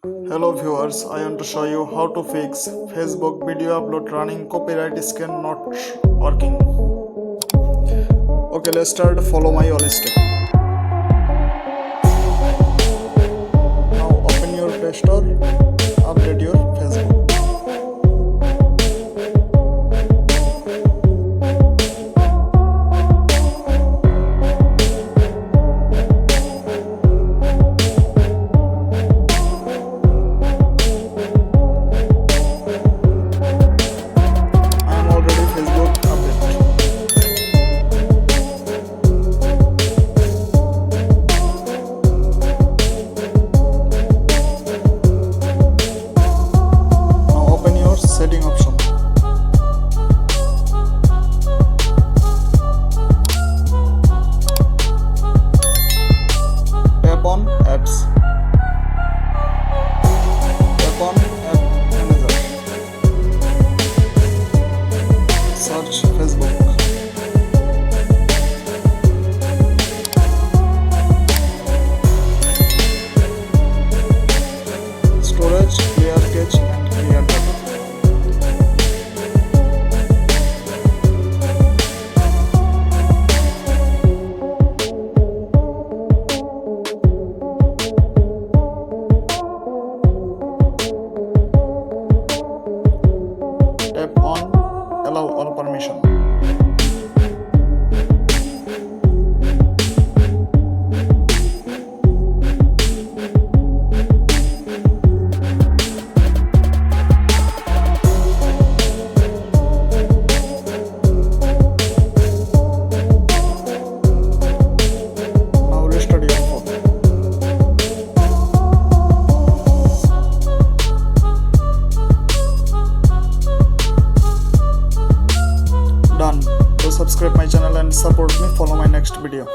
Hello viewers, I want to show you how to fix Facebook video upload running copyright scan not working. Okay, let's start. Follow my all step. Now open your Play Store, update your Facebook. Setting option. Tap on apps. Tap on app manager. Search Facebook. Storage, clear cache and clear data. Tap on allow all permission. Now restart your phone. Done. To subscribe my channel and support me, follow my next video.